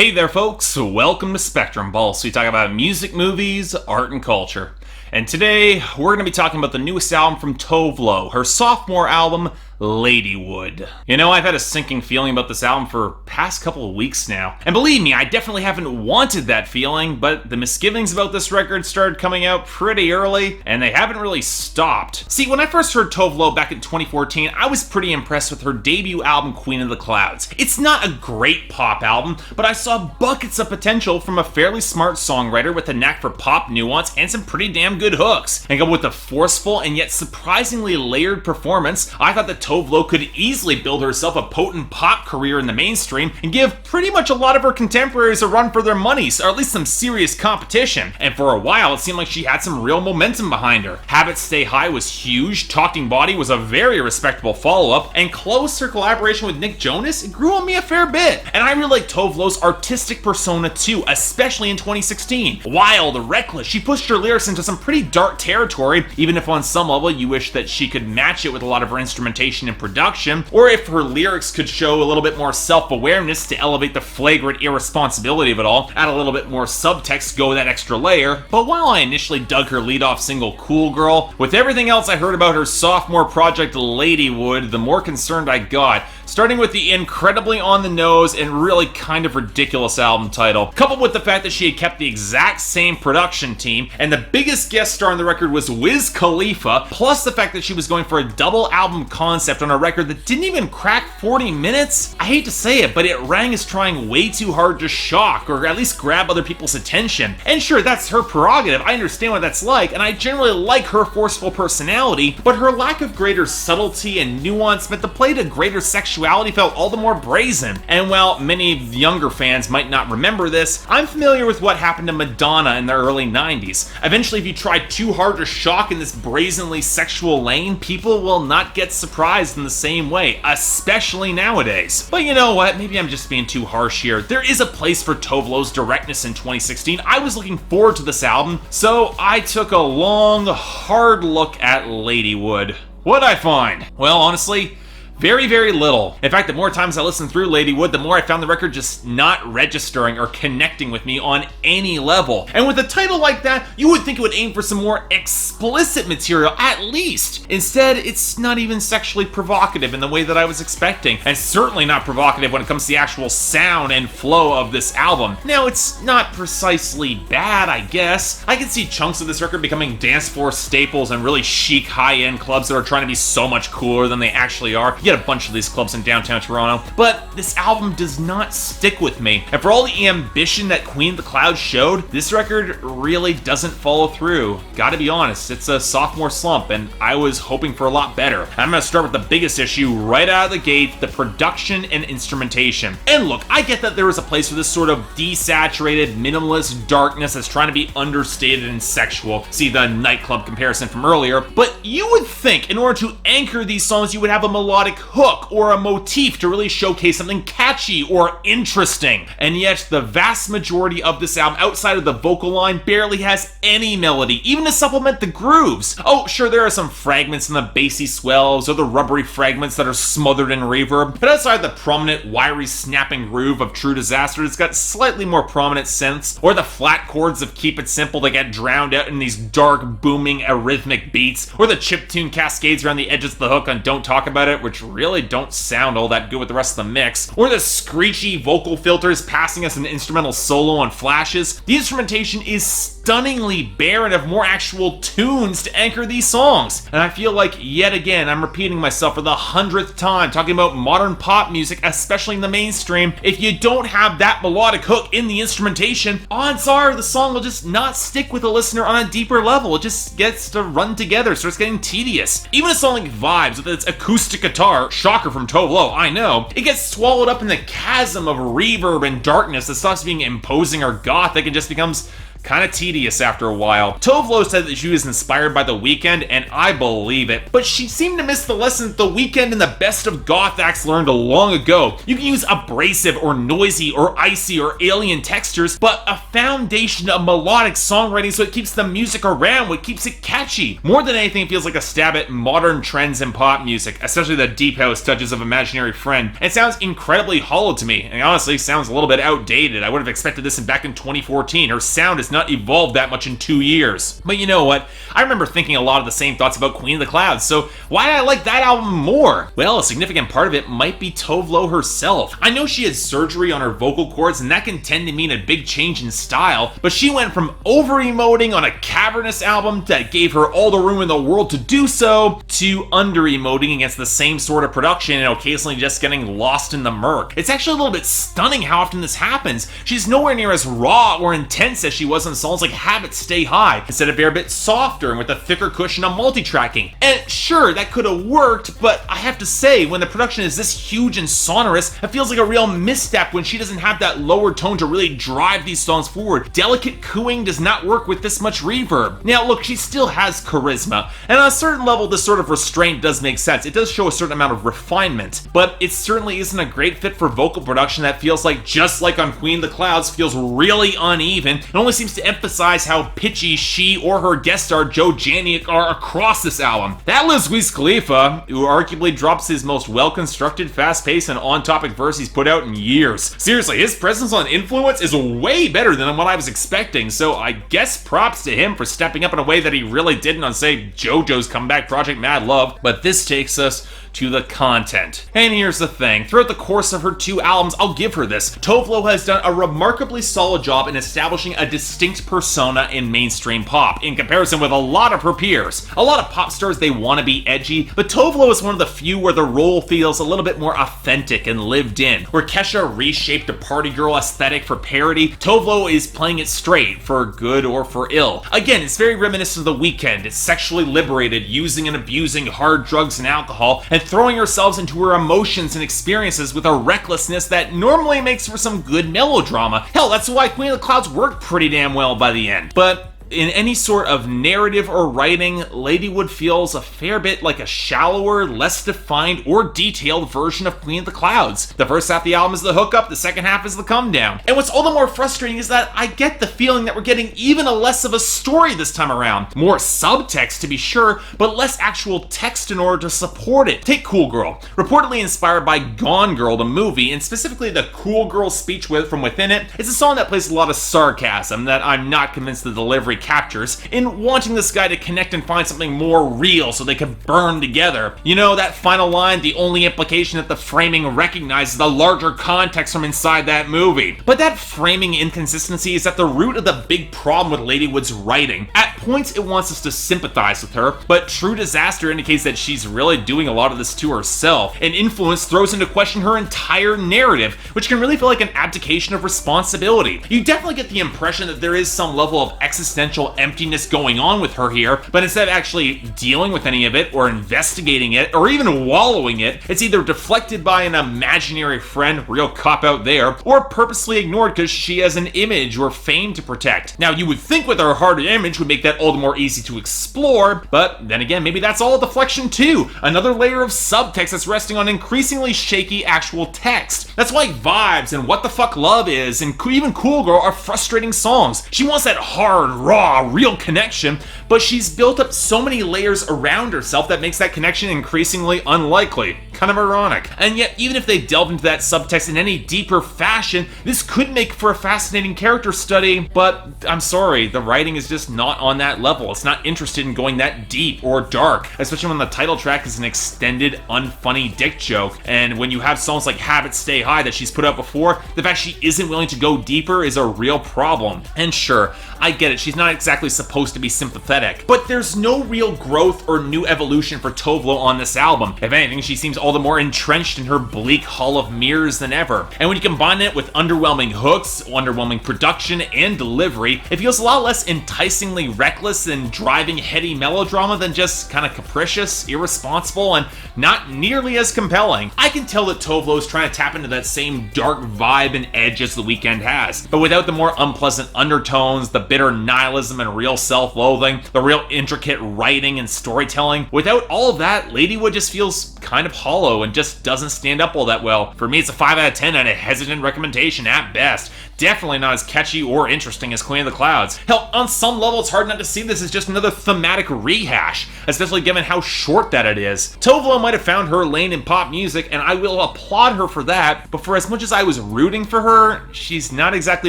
Hey there folks, welcome to Spectrum Pulse. We talk about music, movies, art, and culture. And today, we're going to be talking about the newest album from Tove Lo, her sophomore album, Ladywood. You know, I've had a sinking feeling about this album for past couple of weeks now. And believe me, I definitely haven't wanted that feeling, but the misgivings about this record started coming out pretty early, and they haven't really stopped. See, when I first heard Tove Lo back in 2014, I was pretty impressed with her debut album, Queen of the Clouds. It's not a great pop album, but I saw buckets of potential from a fairly smart songwriter with a knack for pop nuance and some pretty damn good hooks. And go with a forceful and yet surprisingly layered performance, I thought that Tove Lo could easily build herself a potent pop career in the mainstream and give pretty much a lot of her contemporaries a run for their money, or at least some serious competition. And for a while, it seemed like she had some real momentum behind her. Habits Stay High was huge, Talking Body was a very respectable follow-up, and Close, her collaboration with Nick Jonas, it grew on me a fair bit. And I really like Tove Lo's artistic persona too, especially in 2016. Wild, reckless, she pushed her lyrics into some pretty dark territory, even if on some level you wish that she could match it with a lot of her instrumentation and production, or if her lyrics could show a little bit more self-awareness to elevate the flagrant irresponsibility of it all, add a little bit more subtext, go that extra layer. But while I initially dug her lead-off single Cool Girl, with everything else I heard about her sophomore project Ladywood, the more concerned I got, starting with the incredibly on-the-nose and really kind of ridiculous album title, coupled with the fact that she had kept the exact same production team, and the biggest guest star on the record was Khalifa, plus the fact that she was going for a double album concept on a record that didn't even crack 40 minutes. I hate to say it, but it rang as trying way too hard to shock, or at least grab other people's attention. And sure, that's her prerogative, I understand what that's like, and I generally like her forceful personality, but her lack of greater subtlety and nuance meant the play to greater sexuality felt all the more brazen. And while many younger fans might not remember this, I'm familiar with what happened to Madonna in the early 90s. Eventually, if you try too hard to shock in this brazenly sexual lane, people will not get surprised in the same way, especially nowadays. But you know what, maybe I'm just being too harsh here. There is a place for Tove Lo's directness in 2016. I was looking forward to this album, so I took a long, hard look at Ladywood. What'd I find? Well, honestly, very, very little. In fact, the more times I listened through Ladywood, the more I found the record just not registering or connecting with me on any level. And with a title like that, you would think it would aim for some more explicit material, at least. Instead, it's not even sexually provocative in the way that I was expecting, and certainly not provocative when it comes to the actual sound and flow of this album. Now, it's not precisely bad, I guess. I can see chunks of this record becoming dance floor staples and really chic high-end clubs that are trying to be so much cooler than they actually are. A bunch of these clubs in downtown Toronto, but this album does not stick with me. And for all the ambition that Queen of the Clouds showed, this record really doesn't follow through. Gotta be honest, it's a sophomore slump, and I was hoping for a lot better. I'm gonna start with the biggest issue right out of the gate, the production and instrumentation. And look, I get that there is a place for this sort of desaturated, minimalist darkness that's trying to be understated and sexual. See the nightclub comparison from earlier, but you would think in order to anchor these songs, you would have a melodic hook or a motif to really showcase something catchy or interesting. And yet, the vast majority of this album, outside of the vocal line, barely has any melody, even to supplement the grooves. Oh, sure, there are some fragments in the bassy swells or the rubbery fragments that are smothered in reverb, but outside the prominent, wiry, snapping groove of True Disaster, it's got slightly more prominent synths, or the flat chords of Keep It Simple that get drowned out in these dark, booming, arrhythmic beats, or the chiptune cascades around the edges of the hook on Don't Talk About It, which really don't sound all that good with the rest of the mix, or the screechy vocal filters passing us an instrumental solo on flashes. The instrumentation is stunningly barren of more actual tunes to anchor these songs. And I feel like, yet again, I'm repeating myself for the 100th time, talking about modern pop music, especially in the mainstream. If you don't have that melodic hook in the instrumentation, odds are the song will just not stick with the listener on a deeper level. It just gets to run together, starts getting tedious. Even a song like Vibes with its acoustic guitar, shocker from Tove Lo, I know, it gets swallowed up in the chasm of reverb and darkness that stops being imposing or gothic and just becomes Kinda tedious after a while. Tove Lo said that she was inspired by The Weeknd, and I believe it, but she seemed to miss the lesson that The Weeknd and the best of goth acts learned long ago. You can use abrasive or noisy or icy or alien textures, but a foundation of melodic songwriting so it keeps the music around, what keeps it catchy. More than anything, it feels like a stab at modern trends in pop music, especially the deep house touches of Imaginary Friend. It sounds incredibly hollow to me, and honestly sounds a little bit outdated. I would have expected this back in 2014. Her sound has not evolved that much in 2 years. But you know what? I remember thinking a lot of the same thoughts about Queen of the Clouds, so why did I like that album more? Well, a significant part of it might be Tove Lo herself. I know she had surgery on her vocal cords, and that can tend to mean a big change in style, but she went from over-emoting on a cavernous album that gave her all the room in the world to do so, to under-emoting against the same sort of production and occasionally just getting lost in the murk. It's actually a little bit stunning how often this happens. She's nowhere near as raw or intense as she was in songs like Habits Stay High. Instead of, they're a bit softer and with a thicker cushion of multi-tracking. And sure, that could have worked, but I have to say, when the production is this huge and sonorous, it feels like a real misstep when she doesn't have that lower tone to really drive these songs forward. Delicate cooing does not work with this much reverb. Now look, she still has charisma, and on a certain level this sort of restraint does make sense. It does show a certain amount of refinement, but it certainly isn't a great fit for vocal production that feels like, just like on Queen of the Clouds, feels really uneven. It only seems to emphasize how pitchy she or her guest star Joe Janiak are across this album. That leaves Khalifa, who arguably drops his most well-constructed, fast-paced, and on-topic verse he's put out in years. Seriously, his presence on Influence is way better than what I was expecting, so I guess props to him for stepping up in a way that he really didn't on, say, JoJo's comeback project Mad Love. But this takes us to the content. And here's the thing, throughout the course of her 2 albums, I'll give her this, Tove Lo has done a remarkably solid job in establishing a distinct persona in mainstream pop, in comparison with a lot of her peers. A lot of pop stars, they want to be edgy, but Tove Lo is one of the few where the role feels a little bit more authentic and lived in. Where Kesha reshaped a party girl aesthetic for parody, Tove Lo is playing it straight, for good or for ill. Again, it's very reminiscent of The Weeknd. It's sexually liberated, using and abusing hard drugs and alcohol, and throwing ourselves into her emotions and experiences with a recklessness that normally makes for some good melodrama. Hell, that's why Queen of the Clouds worked pretty damn well by the end. But in any sort of narrative or writing, Ladywood feels a fair bit like a shallower, less defined or detailed version of Queen of the Clouds. The first half of the album is the hookup, the second half is the come down. And what's all the more frustrating is that I get the feeling that we're getting even a less of a story this time around. More subtext to be sure, but less actual text in order to support it. Take Cool Girl, reportedly inspired by Gone Girl, the movie, and specifically the Cool Girl speech from within it. It's a song that plays a lot of sarcasm that I'm not convinced the delivery captures, in wanting this guy to connect and find something more real so they can burn together. You know, that final line, the only implication that the framing recognizes the larger context from inside that movie. But that framing inconsistency is at the root of the big problem with Ladywood's writing. At points it wants us to sympathize with her, but True Disaster indicates that she's really doing a lot of this to herself, and Influence throws into question her entire narrative, which can really feel like an abdication of responsibility. You definitely get the impression that there is some level of existential emptiness going on with her here, but instead of actually dealing with any of it, or investigating it, or even wallowing it, it's either deflected by an imaginary friend, real cop-out there, or purposely ignored because she has an image or fame to protect. Now, you would think with her harder image would make that all the more easy to explore, but then again, maybe that's all a deflection too. Another layer of subtext that's resting on increasingly shaky actual text. That's why Vibes and What the Fuck Love Is and even Cool Girl are frustrating songs. She wants that hard, raw, real connection, but she's built up so many layers around herself that makes that connection increasingly unlikely. Kind of ironic. And yet, even if they delve into that subtext in any deeper fashion, this could make for a fascinating character study, but I'm sorry, the writing is just not on that level. It's not interested in going that deep or dark, especially when the title track is an extended, unfunny dick joke, and when you have songs like Habits Stay High that she's put out before, the fact she isn't willing to go deeper is a real problem. And sure, I get it, she's not exactly supposed to be sympathetic, but there's no real growth or new evolution for Tove Lo on this album. If anything, she seems all all the more entrenched in her bleak hall of mirrors than ever. And when you combine it with underwhelming hooks, underwhelming production, and delivery, it feels a lot less enticingly reckless and driving heady melodrama than just kind of capricious, irresponsible, and not nearly as compelling. I can tell that Tove Lo is trying to tap into that same dark vibe and edge as The Weeknd has, but without the more unpleasant undertones, the bitter nihilism and real self-loathing, the real intricate writing and storytelling. Without all of that, Ladywood just feels kind of hollow and just doesn't stand up all that well. For me, it's a 5 out of 10 and a hesitant recommendation at best. Definitely not as catchy or interesting as Queen of the Clouds. Hell, on some level, it's hard not to see this as just another thematic rehash, especially given how short that it is. Tove Lo might have found her lane in pop music, and I will applaud her for that, but for as much as I was rooting for her, she's not exactly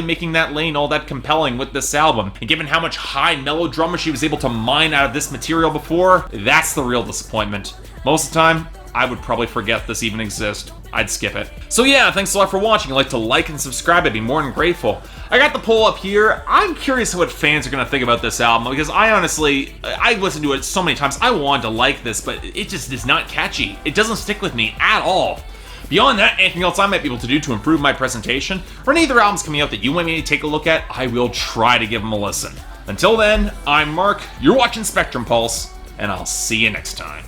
making that lane all that compelling with this album. And given how much high melodrama she was able to mine out of this material before, that's the real disappointment. Most of the time, I would probably forget this even exists. I'd skip it. So yeah, thanks a lot for watching. If you'd like to like and subscribe, I'd be more than grateful. I got the poll up here. I'm curious what fans are going to think about this album, because I listened to it so many times. I wanted to like this, but it just is not catchy. It doesn't stick with me at all. Beyond that, anything else I might be able to do to improve my presentation, or any other albums coming out that you want me to take a look at, I will try to give them a listen. Until then, I'm Mark, you're watching Spectrum Pulse, and I'll see you next time.